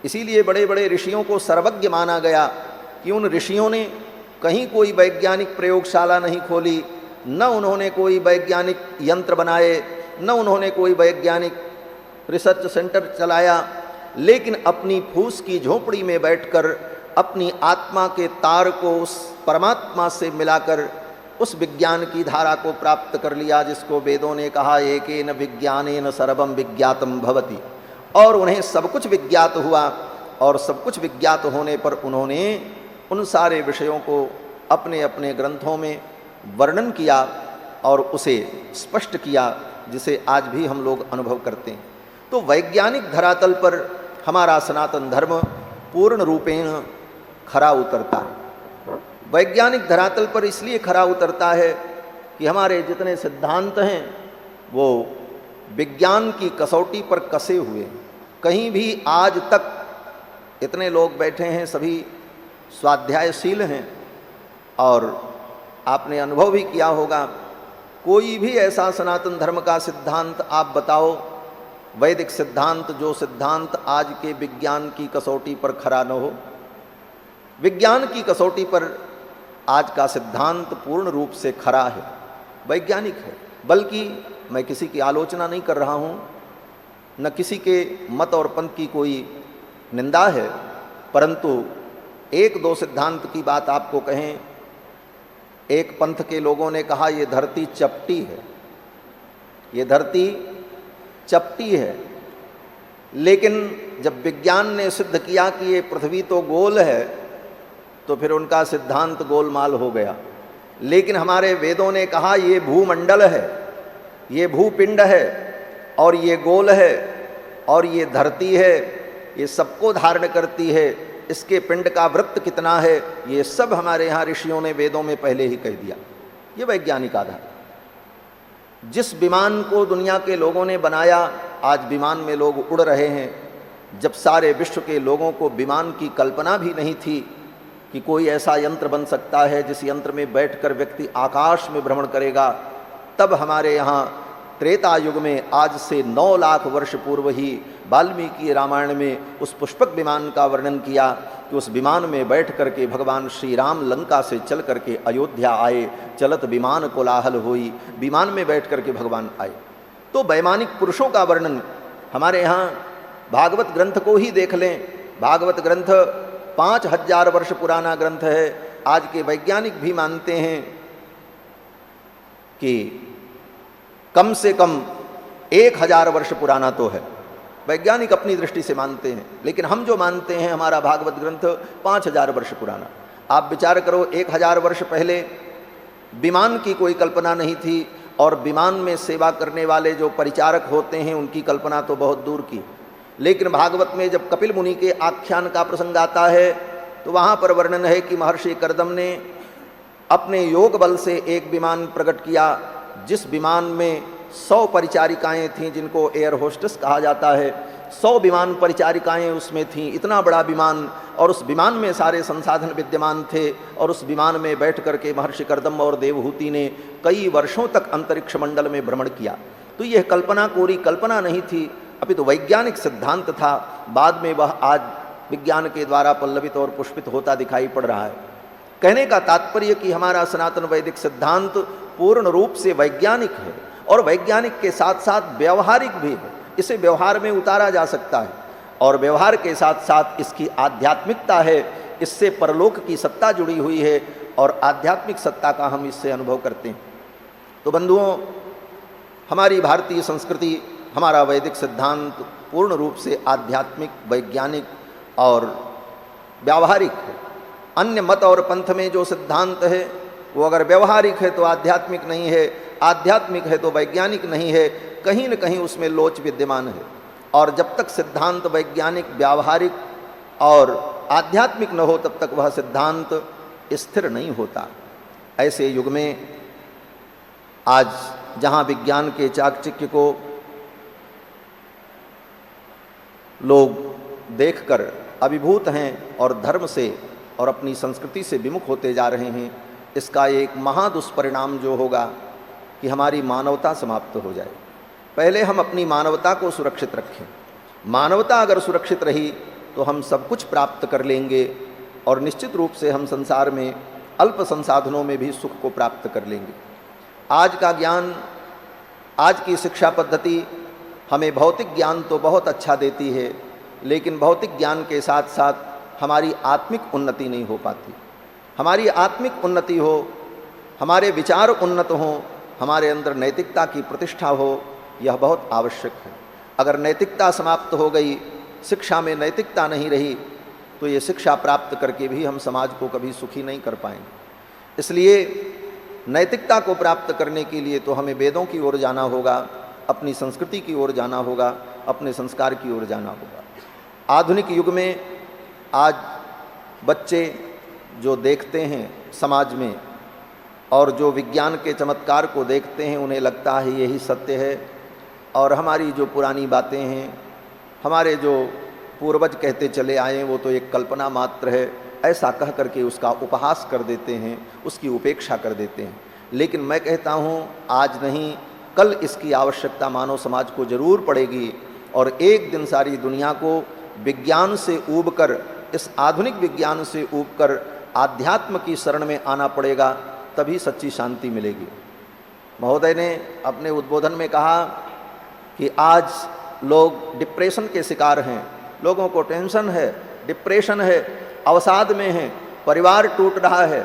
इसीलिए बड़े बड़े ऋषियों को सर्वज्ञ माना गया कि उन ऋषियों ने कहीं कोई वैज्ञानिक प्रयोगशाला नहीं खोली, न उन्होंने कोई वैज्ञानिक यंत्र बनाए, न उन्होंने कोई वैज्ञानिक रिसर्च सेंटर चलाया, लेकिन अपनी फूस की झोपड़ी में बैठकर अपनी आत्मा के तार को उस परमात्मा से मिलाकर उस विज्ञान की धारा को प्राप्त कर लिया, जिसको वेदों ने कहा एकेन विज्ञानेन सर्वम विज्ञातम भवति। और उन्हें सब कुछ विज्ञात हुआ, और सब कुछ विज्ञात होने पर उन्होंने उन सारे विषयों को अपने अपने ग्रंथों में वर्णन किया और उसे स्पष्ट किया, जिसे आज भी हम लोग अनुभव करते हैं। तो वैज्ञानिक धरातल पर हमारा सनातन धर्म पूर्ण रूपेण खरा उतरता है। वैज्ञानिक धरातल पर इसलिए खरा उतरता है कि हमारे जितने सिद्धांत हैं वो विज्ञान की कसौटी पर कसे हुए हैं। कहीं भी आज तक इतने लोग बैठे हैं, सभी स्वाध्यायशील हैं, और आपने अनुभव भी किया होगा, कोई भी ऐसा सनातन धर्म का सिद्धांत आप बताओ, वैदिक सिद्धांत, जो सिद्धांत आज के विज्ञान की कसौटी पर खरा न हो। विज्ञान की कसौटी पर आज का सिद्धांत पूर्ण रूप से खरा है, वैज्ञानिक है। बल्कि मैं किसी की आलोचना नहीं कर रहा हूँ, न किसी के मत और पंथ की कोई निंदा है, परंतु एक दो सिद्धांत की बात आपको कहें। एक पंथ के लोगों ने कहा ये धरती चपटी है, ये धरती चपटी है, लेकिन जब विज्ञान ने सिद्ध किया कि ये पृथ्वी तो गोल है, तो फिर उनका सिद्धांत गोलमाल हो गया। लेकिन हमारे वेदों ने कहा ये भूमंडल है, ये भूपिंड है, और ये गोल है, और ये धरती है, ये सबको धारण करती है, इसके पिंड का वृत्त कितना है, ये सब हमारे यहाँ ऋषियों ने वेदों में पहले ही कह दिया। ये वैज्ञानिक आधार। जिस विमान को दुनिया के लोगों ने बनाया, आज विमान में लोग उड़ रहे हैं, जब सारे विश्व के लोगों को विमान की कल्पना भी नहीं थी कि कोई ऐसा यंत्र बन सकता है जिस यंत्र में बैठकर व्यक्ति आकाश में भ्रमण करेगा, तब हमारे यहाँ त्रेता युग में आज से 9 लाख वर्ष पूर्व ही वाल्मीकि रामायण में उस पुष्पक विमान का वर्णन किया कि उस विमान में बैठ करके भगवान श्री राम लंका से चल करके अयोध्या आए, चलत विमान कोलाहल हुई, विमान में बैठ करके भगवान आए। तो वैमानिक पुरुषों का वर्णन हमारे यहाँ भागवत ग्रंथ को ही देख लें। भागवत ग्रंथ 5000 वर्ष पुराना ग्रंथ है। आज के वैज्ञानिक भी मानते हैं कि कम से कम 1000 वर्ष पुराना तो है, वैज्ञानिक अपनी दृष्टि से मानते हैं, लेकिन हम जो मानते हैं हमारा भागवत ग्रंथ 5000 वर्ष पुराना। आप विचार करो, 1000 वर्ष पहले विमान की कोई कल्पना नहीं थी, और विमान में सेवा करने वाले जो परिचारक होते हैं उनकी कल्पना तो बहुत दूर की। लेकिन भागवत में जब कपिल मुनि के आख्यान का प्रसंग आता है तो वहाँ पर वर्णन है कि महर्षि कर्दम ने अपने योग बल से एक विमान प्रकट किया, जिस विमान में 100 परिचारिकाएँ थीं, जिनको एयर होस्टेस कहा जाता है। 100 विमान परिचारिकाएँ उसमें थीं, इतना बड़ा विमान, और उस विमान में सारे संसाधन विद्यमान थे। और उस विमान में बैठ करके महर्षि कर्दम और देवहूति ने कई वर्षों तक अंतरिक्ष मंडल में भ्रमण किया। तो यह कल्पना कोरी कल्पना नहीं थी, अपितु वैज्ञानिक सिद्धांत था। बाद में वह आज विज्ञान के द्वारा पल्लवित और पुष्पित होता दिखाई पड़ रहा है। कहने का तात्पर्य कि हमारा सनातन वैदिक सिद्धांत पूर्ण रूप से वैज्ञानिक है, और वैज्ञानिक के साथ साथ व्यवहारिक भी है। इसे व्यवहार में उतारा जा सकता है, और व्यवहार के साथ साथ इसकी आध्यात्मिकता है, इससे परलोक की सत्ता जुड़ी हुई है, और आध्यात्मिक सत्ता का हम इससे अनुभव करते हैं। तो बंधुओं, हमारी भारतीय संस्कृति, हमारा वैदिक सिद्धांत पूर्ण रूप से आध्यात्मिक, वैज्ञानिक और व्यावहारिक है। अन्य मत और पंथ में जो सिद्धांत है वो अगर व्यवहारिक है तो आध्यात्मिक नहीं है, आध्यात्मिक है तो वैज्ञानिक नहीं है, कहीं न कहीं उसमें लोच विद्यमान है। और जब तक सिद्धांत वैज्ञानिक, व्यावहारिक और आध्यात्मिक न हो तब तक वह सिद्धांत स्थिर नहीं होता। ऐसे युग में आज जहाँ विज्ञान के चाकचक्य को लोग देखकर अभिभूत हैं और धर्म से और अपनी संस्कृति से विमुख होते जा रहे हैं, इसका एक महादुष्परिणाम जो होगा कि हमारी मानवता समाप्त हो जाए। पहले हम अपनी मानवता को सुरक्षित रखें। मानवता अगर सुरक्षित रही तो हम सब कुछ प्राप्त कर लेंगे, और निश्चित रूप से हम संसार में अल्प संसाधनों में भी सुख को प्राप्त कर लेंगे। आज का ज्ञान, आज की शिक्षा पद्धति हमें भौतिक ज्ञान तो बहुत अच्छा देती है, लेकिन भौतिक ज्ञान के साथ साथ हमारी आत्मिक उन्नति नहीं हो पाती। हमारी आत्मिक उन्नति हो, हमारे विचार उन्नत हों, हमारे अंदर नैतिकता की प्रतिष्ठा हो, यह बहुत आवश्यक है। अगर नैतिकता समाप्त हो गई, शिक्षा में नैतिकता नहीं रही, तो ये शिक्षा प्राप्त करके भी हम समाज को कभी सुखी नहीं कर पाएंगे। इसलिए नैतिकता को प्राप्त करने के लिए तो हमें वेदों की ओर जाना होगा, अपनी संस्कृति की ओर जाना होगा, अपने संस्कार की ओर जाना होगा। आधुनिक युग में आज बच्चे जो देखते हैं समाज में, और जो विज्ञान के चमत्कार को देखते हैं, उन्हें लगता है यही सत्य है, और हमारी जो पुरानी बातें हैं, हमारे जो पूर्वज कहते चले आए वो तो एक कल्पना मात्र है, ऐसा कह करके उसका उपहास कर देते हैं, उसकी उपेक्षा कर देते हैं। लेकिन मैं कहता हूँ, आज नहीं कल इसकी आवश्यकता मानव समाज को जरूर पड़ेगी, और एक दिन सारी दुनिया को विज्ञान से ऊबकर, इस आधुनिक विज्ञान से ऊबकर आध्यात्म की शरण में आना पड़ेगा, तभी सच्ची शांति मिलेगी। महोदय ने अपने उद्बोधन में कहा कि आज लोग डिप्रेशन के शिकार हैं, लोगों को टेंशन है, डिप्रेशन है, अवसाद में हैं, परिवार टूट रहा है,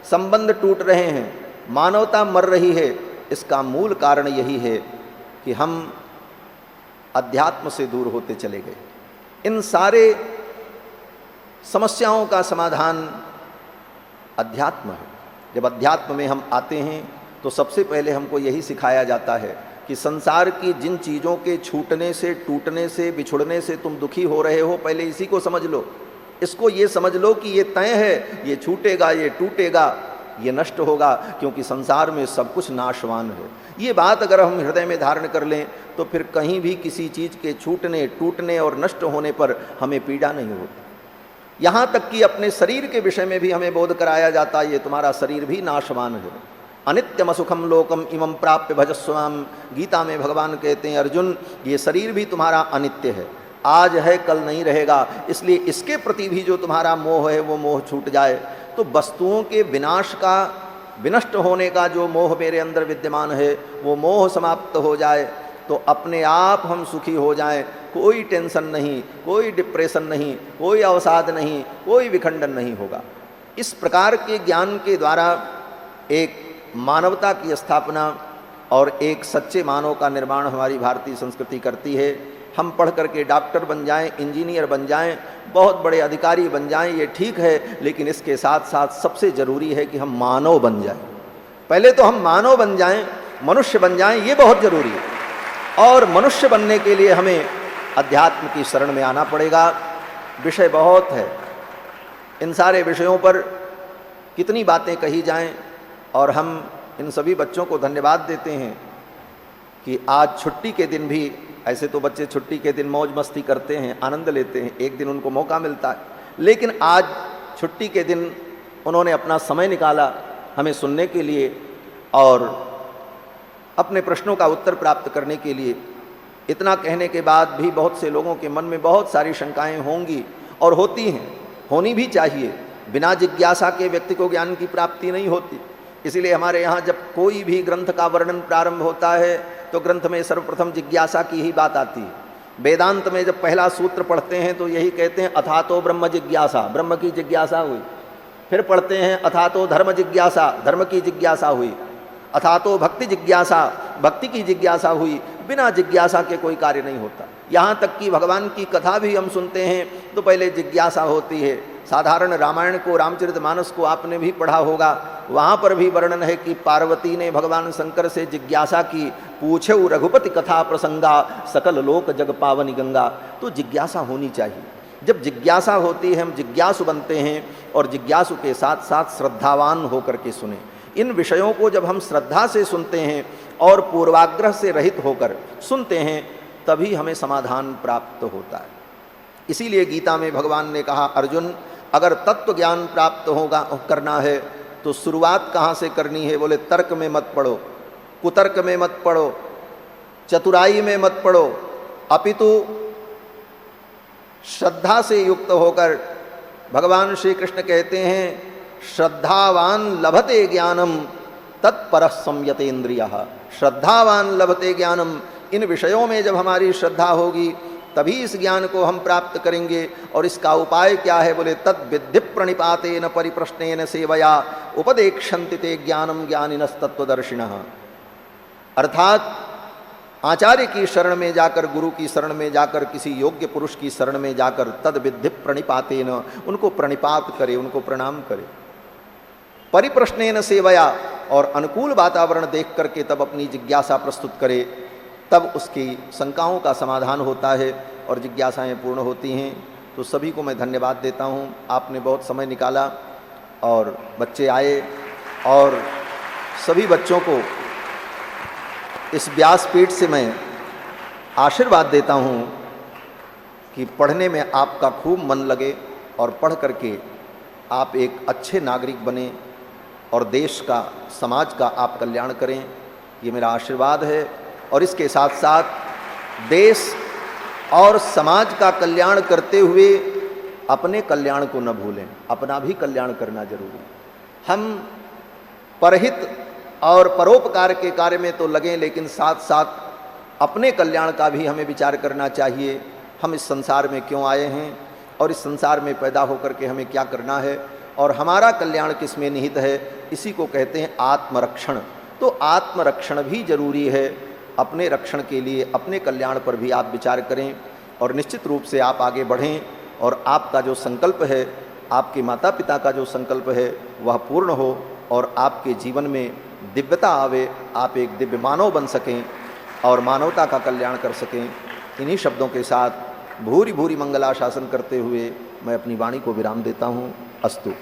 संबंध टूट रहे हैं, मानवता मर रही है। इसका मूल कारण यही है कि हम अध्यात्म से दूर होते चले गए। इन सारे समस्याओं का समाधान अध्यात्म है। जब अध्यात्म में हम आते हैं तो सबसे पहले हमको यही सिखाया जाता है कि संसार की जिन चीज़ों के छूटने से, टूटने से, बिछुड़ने से तुम दुखी हो रहे हो, पहले इसी को समझ लो। इसको ये समझ लो कि ये तय है, ये छूटेगा, ये टूटेगा, ये नष्ट होगा, क्योंकि संसार में सब कुछ नाशवान है। ये बात अगर हम हृदय में धारण कर लें तो फिर कहीं भी किसी चीज़ के छूटने, टूटने और नष्ट होने पर हमें पीड़ा नहीं होती। यहाँ तक कि अपने शरीर के विषय में भी हमें बोध कराया जाता है, ये तुम्हारा शरीर भी नाशवान है, अनित्यम असुखम लोकम इमं प्राप्य भजस्वाम। गीता में भगवान कहते हैं अर्जुन, ये शरीर भी तुम्हारा अनित्य है, आज है कल नहीं रहेगा, इसलिए इसके प्रति भी जो तुम्हारा मोह है वो मोह छूट जाए। तो वस्तुओं के विनाश का, विनष्ट होने का जो मोह मेरे अंदर विद्यमान है वो मोह समाप्त हो जाए तो अपने आप हम सुखी हो जाएं। कोई टेंशन नहीं, कोई डिप्रेशन नहीं, कोई अवसाद नहीं, कोई विखंडन नहीं होगा। इस प्रकार के ज्ञान के द्वारा एक मानवता की स्थापना और एक सच्चे मानव का निर्माण हमारी भारतीय संस्कृति करती है। हम पढ़ करके डॉक्टर बन जाएं, इंजीनियर बन जाएं, बहुत बड़े अधिकारी बन जाएं, ये ठीक है, लेकिन इसके साथ साथ सबसे ज़रूरी है कि हम मानव बन जाएं। पहले तो हम मानव बन जाएं, मनुष्य बन जाएं, ये बहुत ज़रूरी है। और मनुष्य बनने के लिए हमें अध्यात्म की शरण में आना पड़ेगा। विषय बहुत है, इन सारे विषयों पर कितनी बातें कही जाएं। और हम इन सभी बच्चों को धन्यवाद देते हैं कि आज छुट्टी के दिन भी, ऐसे तो बच्चे छुट्टी के दिन मौज मस्ती करते हैं, आनंद लेते हैं, एक दिन उनको मौका मिलता है, लेकिन आज छुट्टी के दिन उन्होंने अपना समय निकाला हमें सुनने के लिए और अपने प्रश्नों का उत्तर प्राप्त करने के लिए। इतना कहने के बाद भी बहुत से लोगों के मन में बहुत सारी शंकाएं होंगी और होती हैं, होनी भी चाहिए। बिना जिज्ञासा के व्यक्ति को ज्ञान की प्राप्ति नहीं होती। इसीलिए हमारे यहाँ जब कोई भी ग्रंथ का वर्णन प्रारंभ होता है तो ग्रंथ में सर्वप्रथम जिज्ञासा की ही बात आती है। वेदांत में जब पहला सूत्र पढ़ते हैं तो यही कहते हैं अथातो ब्रह्म जिज्ञासा, ब्रह्म की जिज्ञासा हुई। फिर पढ़ते हैं अथातो धर्म जिज्ञासा, धर्म की जिज्ञासा हुई। अथातो भक्ति जिज्ञासा, भक्ति की जिज्ञासा हुई। बिना जिज्ञासा के कोई कार्य नहीं होता। यहाँ तक कि भगवान की कथा भी हम सुनते हैं तो पहले जिज्ञासा होती है। साधारण रामायण को, रामचरितमानस को आपने भी पढ़ा होगा, वहाँ पर भी वर्णन है कि पार्वती ने भगवान शंकर से जिज्ञासा की, पूछे रघुपति कथा प्रसंगा, सकल लोक जग पावनी गंगा। तो जिज्ञासा होनी चाहिए। जब जिज्ञासा होती है हम जिज्ञासु बनते हैं और जिज्ञासु के साथ साथ श्रद्धावान होकर के सुने। इन विषयों को जब हम श्रद्धा से सुनते हैं और पूर्वाग्रह से रहित होकर सुनते हैं तभी हमें समाधान प्राप्त होता है। इसीलिए गीता में भगवान ने कहा, अर्जुन अगर तत्व ज्ञान प्राप्त होगा करना है तो शुरुआत कहाँ से करनी है? बोले तर्क में मत पढ़ो, कुतर्क में मत पढ़ो, चतुराई में मत पढ़ो, अपितु श्रद्धा से युक्त होकर। भगवान श्री कृष्ण कहते हैं श्रद्धावान लभते ज्ञानम तत्पर संयतेन्द्रियः। श्रद्धावान लभते ज्ञानम, इन विषयों में जब हमारी श्रद्धा होगी तभी इस ज्ञान को हम प्राप्त करेंगे। और इसका उपाय क्या है? बोले तद विद्धि प्रणिपातेन परिप्रश्नेन सेवया उपदेक्षन्ति ते ज्ञानम ज्ञानिनस्तत्वदर्शिनः। अर्थात आचार्य की शरण में जाकर, गुरु की शरण में जाकर, किसी योग्य पुरुष की शरण में जाकर तद विद्धि प्रणिपातेन, उनको प्रणिपात करे, उनको प्रणाम करे। परिप्रश्नेन सेवया, और अनुकूल वातावरण देख करके तब अपनी जिज्ञासा प्रस्तुत करे, तब उसकी शंकाओं का समाधान होता है और जिज्ञासाएं पूर्ण होती हैं। तो सभी को मैं धन्यवाद देता हूँ, आपने बहुत समय निकाला और बच्चे आए, और सभी बच्चों को इस व्यासपीठ से मैं आशीर्वाद देता हूँ कि पढ़ने में आपका खूब मन लगे और पढ़ करके आप एक अच्छे नागरिक बने और देश का, समाज का आप कल्याण करें, ये मेरा आशीर्वाद है। और इसके साथ साथ देश और समाज का कल्याण करते हुए अपने कल्याण को न भूलें, अपना भी कल्याण करना जरूरी है। हम परहित और परोपकार के कार्य में तो लगें, लेकिन साथ साथ अपने कल्याण का भी हमें विचार करना चाहिए। हम इस संसार में क्यों आए हैं और इस संसार में पैदा होकर के हमें क्या करना है और हमारा कल्याण किस में निहित है, इसी को कहते हैं आत्मरक्षण। तो आत्मरक्षण भी जरूरी है। अपने रक्षण के लिए, अपने कल्याण पर भी आप विचार करें और निश्चित रूप से आप आगे बढ़ें और आपका जो संकल्प है, आपके माता पिता का जो संकल्प है वह पूर्ण हो और आपके जीवन में दिव्यता आवे, आप एक दिव्य मानव बन सकें और मानवता का कल्याण कर सकें। इन्हीं शब्दों के साथ भूरी भूरी मंगलाशासन करते हुए मैं अपनी वाणी को विराम देता हूँ। अस्तु।